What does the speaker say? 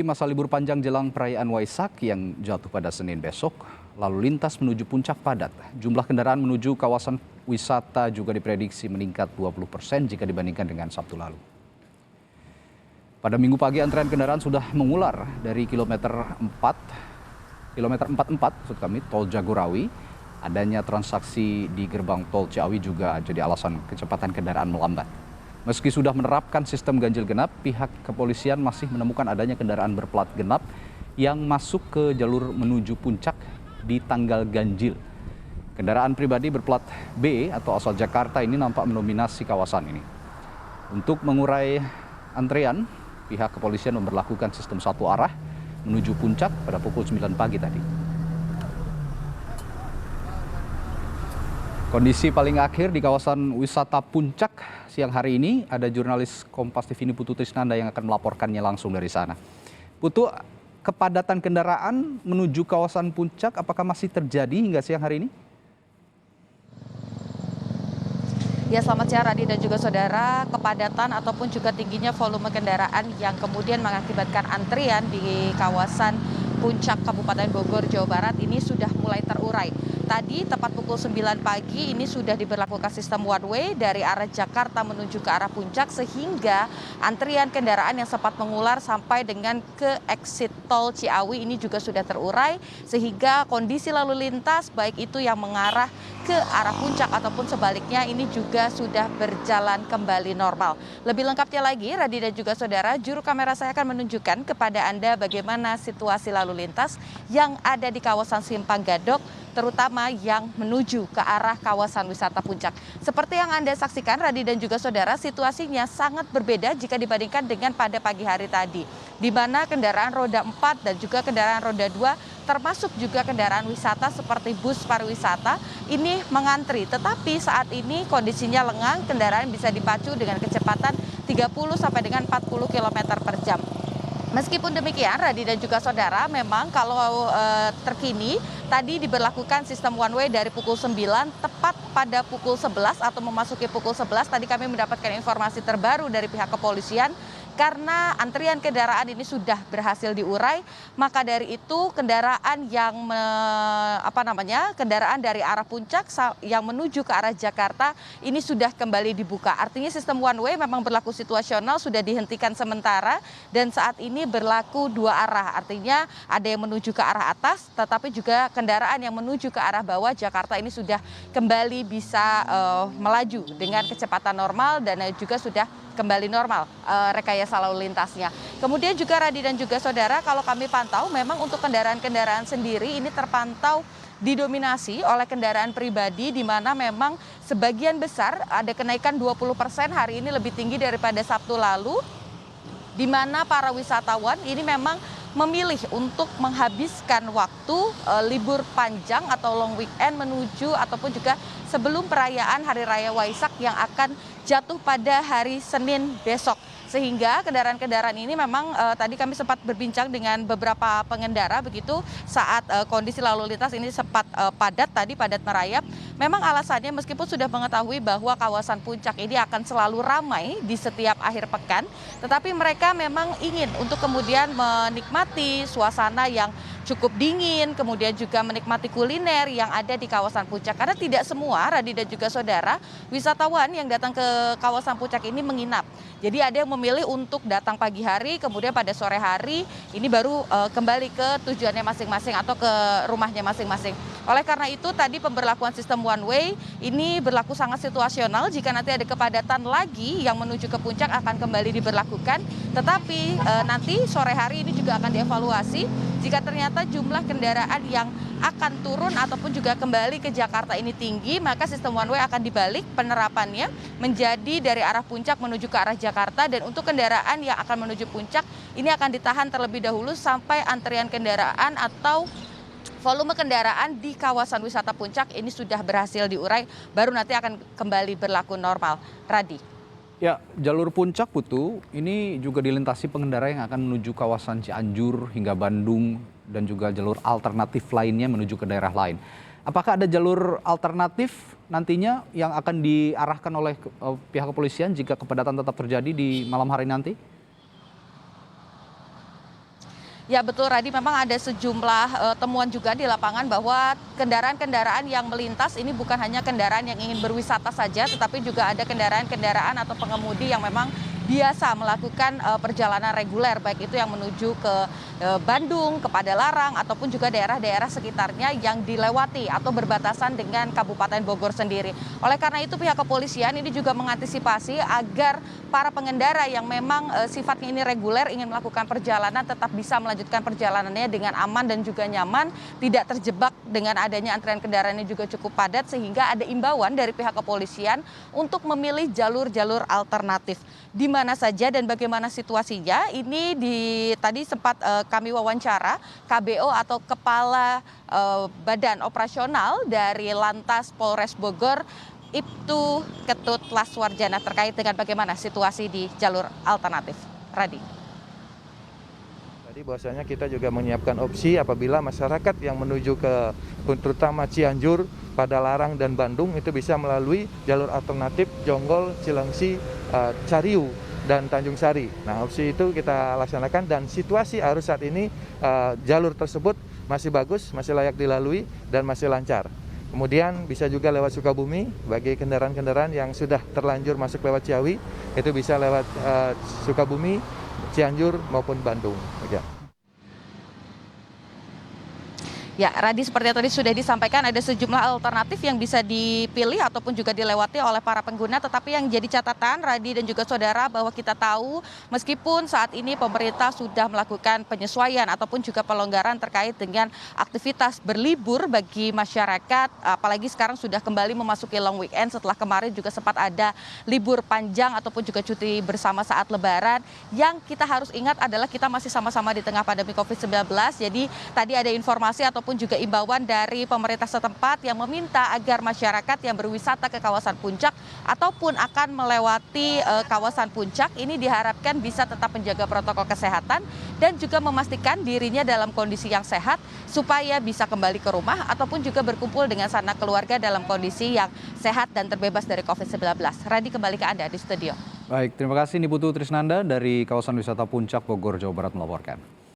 Masa libur panjang jelang perayaan Waisak yang jatuh pada Senin besok, lalu lintas menuju puncak padat. Jumlah kendaraan menuju kawasan wisata juga diprediksi meningkat 20% jika dibandingkan dengan Sabtu lalu. Pada Minggu pagi antrean kendaraan sudah mengular dari kilometer 44, maksud kami, tol Jagorawi. Adanya transaksi di gerbang tol Ciawi juga jadi alasan kecepatan kendaraan melambat. Meski sudah menerapkan sistem ganjil genap, pihak kepolisian masih menemukan adanya kendaraan berplat genap yang masuk ke jalur menuju puncak di tanggal ganjil. Kendaraan pribadi berplat B atau asal Jakarta ini nampak mendominasi kawasan ini. Untuk mengurai antrean, pihak kepolisian memberlakukan sistem satu arah menuju puncak pada pukul 9 pagi tadi. Kondisi paling akhir di kawasan wisata Puncak siang hari ini, ada jurnalis Kompas TV ini Putu Trisnanda yang akan melaporkannya langsung dari sana. Putu, kepadatan kendaraan menuju kawasan Puncak apakah masih terjadi hingga siang hari ini? Ya, selamat siang Radi dan juga saudara. Kepadatan ataupun juga tingginya volume kendaraan yang kemudian mengakibatkan antrian di kawasan Puncak Kabupaten Bogor, Jawa Barat ini sudah mulai terurai. Tadi tepat pukul 9 pagi ini sudah diberlakukan sistem one way dari arah Jakarta menuju ke arah Puncak, sehingga antrian kendaraan yang sempat mengular sampai dengan ke exit tol Ciawi ini juga sudah terurai, sehingga kondisi lalu lintas baik itu yang mengarah ke arah Puncak ataupun sebaliknya ini juga sudah berjalan kembali normal. Lebih lengkapnya lagi, Radi dan juga saudara, juru kamera saya akan menunjukkan kepada Anda bagaimana situasi lalu lintas yang ada di kawasan Simpang Gadok, terutama yang menuju ke arah kawasan wisata Puncak. Seperti yang Anda saksikan, Radi dan juga saudara, situasinya sangat berbeda jika dibandingkan dengan pada pagi hari tadi, di mana kendaraan roda 4 dan juga kendaraan roda 2 termasuk juga kendaraan wisata seperti bus pariwisata ini mengantri. Tetapi saat ini kondisinya lengang, kendaraan bisa dipacu dengan kecepatan 30 sampai dengan 40 km per jam. Meskipun demikian, Radi dan juga saudara, memang kalau terkini tadi diberlakukan sistem one way dari pukul 9 tepat pada pukul 11 atau memasuki pukul 11. Tadi kami mendapatkan informasi terbaru dari pihak kepolisian, karena antrian kendaraan ini sudah berhasil diurai, maka dari itu kendaraan yang kendaraan dari arah Puncak yang menuju ke arah Jakarta ini sudah kembali dibuka. Artinya sistem one way memang berlaku situasional, sudah dihentikan sementara dan saat ini berlaku dua arah. Artinya ada yang menuju ke arah atas, tetapi juga kendaraan yang menuju ke arah bawah Jakarta ini sudah kembali bisa melaju dengan kecepatan normal dan juga sudah kembali normal rekayasa lalu lintasnya. Kemudian juga Radi dan juga saudara, kalau kami pantau memang untuk kendaraan-kendaraan sendiri ini terpantau didominasi oleh kendaraan pribadi, di mana memang sebagian besar ada kenaikan 20% hari ini, lebih tinggi daripada Sabtu lalu, di mana para wisatawan ini memang memilih untuk menghabiskan waktu libur panjang atau long weekend menuju ataupun juga sebelum perayaan Hari Raya Waisak yang akan jatuh pada hari Senin besok. Sehingga kendaraan-kendaraan ini memang tadi kami sempat berbincang dengan beberapa pengendara begitu saat kondisi lalu lintas ini sempat padat merayap. Memang alasannya meskipun sudah mengetahui bahwa kawasan Puncak ini akan selalu ramai di setiap akhir pekan, tetapi mereka memang ingin untuk kemudian menikmati suasana yang cukup dingin, kemudian juga menikmati kuliner yang ada di kawasan Puncak. Karena tidak semua, Radi dan juga saudara, wisatawan yang datang ke kawasan Puncak ini menginap. Jadi ada yang memilih untuk datang pagi hari, kemudian pada sore hari ini baru kembali ke tujuannya masing-masing atau ke rumahnya masing-masing. Oleh karena itu tadi pemberlakuan sistem one way ini berlaku sangat situasional. Jika nanti ada kepadatan lagi yang menuju ke Puncak akan kembali diberlakukan. Tetapi nanti sore hari ini juga akan dievaluasi. Jika ternyata jumlah kendaraan yang akan turun ataupun juga kembali ke Jakarta ini tinggi, maka sistem one way akan dibalik penerapannya menjadi dari arah Puncak menuju ke arah Jakarta, dan untuk kendaraan yang akan menuju Puncak ini akan ditahan terlebih dahulu sampai antrian kendaraan atau volume kendaraan di kawasan wisata Puncak ini sudah berhasil diurai, baru nanti akan kembali berlaku normal. Radi. Ya, jalur Puncak Putu ini juga dilintasi pengendara yang akan menuju kawasan Cianjur hingga Bandung dan juga jalur alternatif lainnya menuju ke daerah lain. Apakah ada jalur alternatif nantinya yang akan diarahkan oleh pihak kepolisian jika kepadatan tetap terjadi di malam hari nanti? Ya betul Radi, memang ada sejumlah temuan juga di lapangan bahwa kendaraan-kendaraan yang melintas ini bukan hanya kendaraan yang ingin berwisata saja, tetapi juga ada kendaraan-kendaraan atau pengemudi yang memang biasa melakukan perjalanan reguler, baik itu yang menuju ke Bandung, ke Padalarang, ataupun juga daerah-daerah sekitarnya yang dilewati atau berbatasan dengan Kabupaten Bogor sendiri. Oleh karena itu pihak kepolisian ini juga mengantisipasi agar para pengendara yang memang sifatnya ini reguler ingin melakukan perjalanan tetap bisa melanjutkan perjalanannya dengan aman dan juga nyaman, tidak terjebak dengan adanya antrian kendaraan yang juga cukup padat, sehingga ada imbauan dari pihak kepolisian untuk memilih jalur-jalur alternatif. Di mana saja dan bagaimana situasinya ini tadi sempat kami wawancara KBO atau Kepala Badan Operasional dari Lantas Polres Bogor, Ibtu Ketut Laswarjana, terkait dengan bagaimana situasi di jalur alternatif. Radi. Tadi bahwasanya kita juga menyiapkan opsi apabila masyarakat yang menuju ke terutama Cianjur, Padalarang dan Bandung itu bisa melalui jalur alternatif Jonggol, Cilengsi, Cariu dan Tanjung Sari. Nah, opsi itu kita laksanakan dan situasi arus saat ini jalur tersebut masih bagus, masih layak dilalui dan masih lancar. Kemudian bisa juga lewat Sukabumi bagi kendaraan-kendaraan yang sudah terlanjur masuk lewat Ciawi, itu bisa lewat Sukabumi, Cianjur maupun Bandung. Ya, Radi, seperti yang tadi sudah disampaikan, ada sejumlah alternatif yang bisa dipilih ataupun juga dilewati oleh para pengguna. Tetapi yang jadi catatan, Radi dan juga saudara, bahwa kita tahu meskipun saat ini pemerintah sudah melakukan penyesuaian ataupun juga pelonggaran terkait dengan aktivitas berlibur bagi masyarakat, apalagi sekarang sudah kembali memasuki long weekend setelah kemarin juga sempat ada libur panjang ataupun juga cuti bersama saat Lebaran. Yang kita harus ingat adalah kita masih sama-sama di tengah pandemi COVID-19. Jadi tadi ada informasi ataupun juga imbauan dari pemerintah setempat yang meminta agar masyarakat yang berwisata ke kawasan puncak ataupun akan melewati kawasan puncak ini diharapkan bisa tetap menjaga protokol kesehatan dan juga memastikan dirinya dalam kondisi yang sehat supaya bisa kembali ke rumah ataupun juga berkumpul dengan sanak keluarga dalam kondisi yang sehat dan terbebas dari COVID-19. Radi, kembali ke Anda di studio. Baik, terima kasih Niputu Trisnanda dari kawasan wisata Puncak Bogor, Jawa Barat melaporkan.